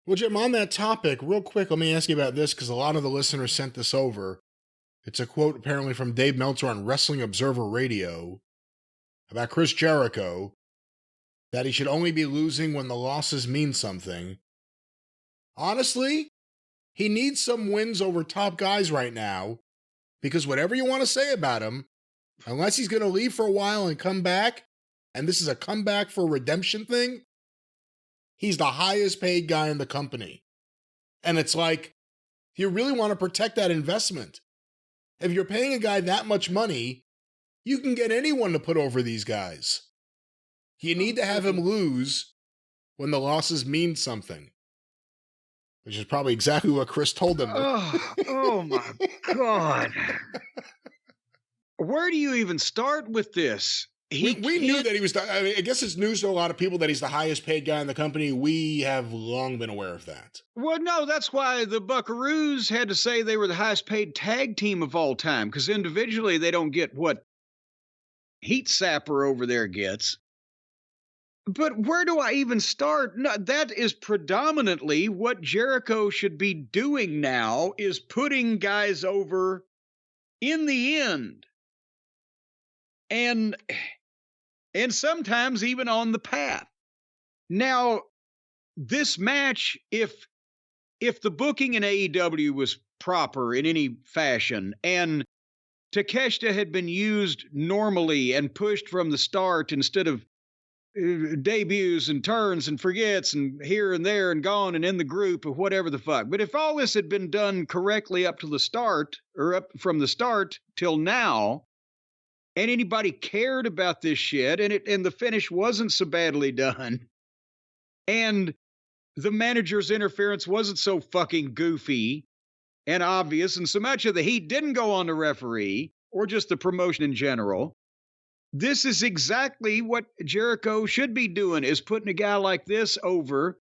Well, Jim, on that topic, real quick, let me ask you about this because a lot of the listeners sent this over. It's a quote apparently from Dave Meltzer on Wrestling Observer Radio about Chris Jericho, that he should only be losing when the losses mean something. Honestly, he needs some wins over top guys right now because whatever you want to say about him, unless he's going to leave for a while and come back, and this is a comeback for redemption thing, he's the highest paid guy in the company. And it's like, you really want to protect that investment. If you're paying a guy that much money, you can get anyone to put over these guys. You need to have him lose when the losses mean something. Which is probably exactly what Chris told them. Oh my God. Where do you even start with this? We knew that he was, I guess it's news to a lot of people that he's the highest paid guy in the company. We have long been aware of that. Well, no, that's why the Buckaroos had to say they were the highest paid tag team of all time, because individually they don't get what Heat Sapper over there gets. But where do I even start? No, that is predominantly what Jericho should be doing now, is putting guys over in the end. And sometimes even on the path. Now, this match, if the booking in AEW was proper in any fashion, and Takeshita had been used normally and pushed from the start instead of debuts and turns and forgets and here and there and gone and in the group or whatever the fuck. But if all this had been done correctly up to the start, or up from the start till now, and anybody cared about this shit, and the finish wasn't so badly done, and the manager's interference wasn't so fucking goofy and obvious, and so much of the heat didn't go on the referee or just the promotion in general, this is exactly what Jericho should be doing, is putting a guy like this over.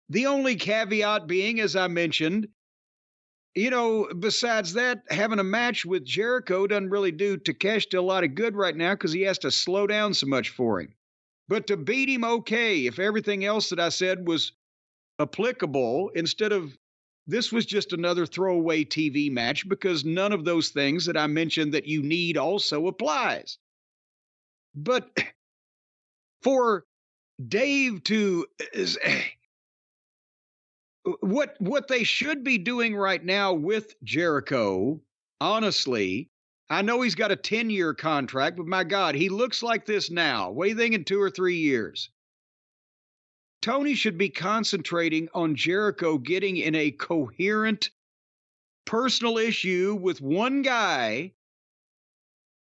The only caveat being, as I mentioned, besides that, having a match with Jericho doesn't really do Takeshita a lot of good right now because he has to slow down so much for him. But to beat him, okay, if everything else that I said was applicable, instead of this was just another throwaway TV match, because none of those things that I mentioned that you need also applies. But for Dave to... What they should be doing right now with Jericho, honestly, I know he's got a 10-year contract, but my God, he looks like this now. What do you think in 2 or 3 years? Tony should be concentrating on Jericho getting in a coherent personal issue with one guy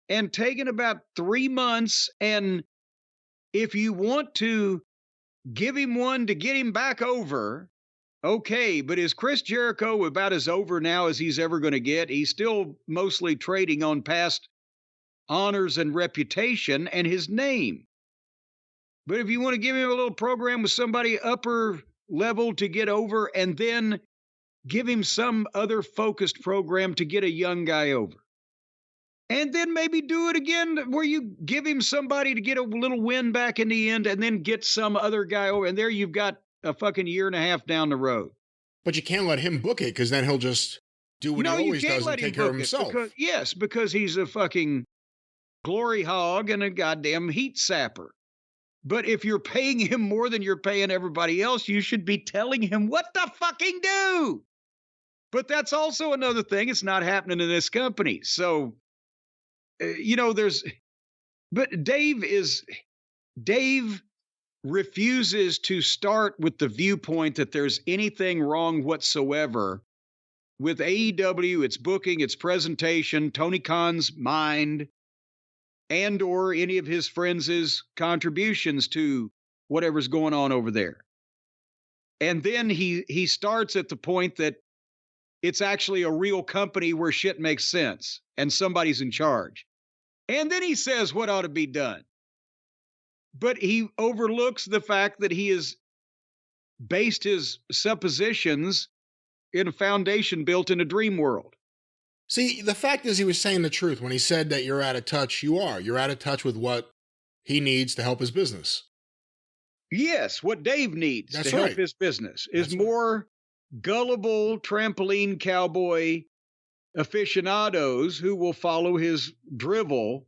and taking about 3 months. And if you want to give him one to get him back over, okay, but is Chris Jericho about as over now as he's ever going to get? He's still mostly trading on past honors and reputation and his name. But if you want to give him a little program with somebody upper level to get over, and then give him some other focused program to get a young guy over. And then maybe do it again where you give him somebody to get a little win back in the end, and then get some other guy over. And there you've got a fucking year and a half down the road. But you can't let him book it, because then he'll just do what he always does and take care of himself. Because he's a fucking glory hog and a goddamn heat sapper. But if you're paying him more than you're paying everybody else, you should be telling him what to fucking do. But that's also another thing. It's not happening in this company. So, but Dave refuses to start with the viewpoint that there's anything wrong whatsoever with AEW, its booking, its presentation, Tony Khan's mind, and or any of his friends' contributions to whatever's going on over there. And then he starts at the point that it's actually a real company where shit makes sense and somebody's in charge. And then he says what ought to be done. But he overlooks the fact that he has based his suppositions in a foundation built in a dream world. See, the fact is he was saying the truth when he said that you're out of touch. You're out of touch with what he needs to help his business. Yes, what Dave needs That's to help right. his business is That's right. more gullible trampoline cowboy aficionados who will follow his drivel,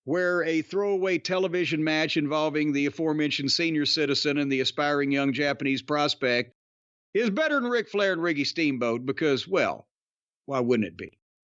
where a throwaway television match involving the aforementioned senior citizen and the aspiring young Japanese prospect is better than Ric Flair and Ricky Steamboat because, well, why wouldn't it be?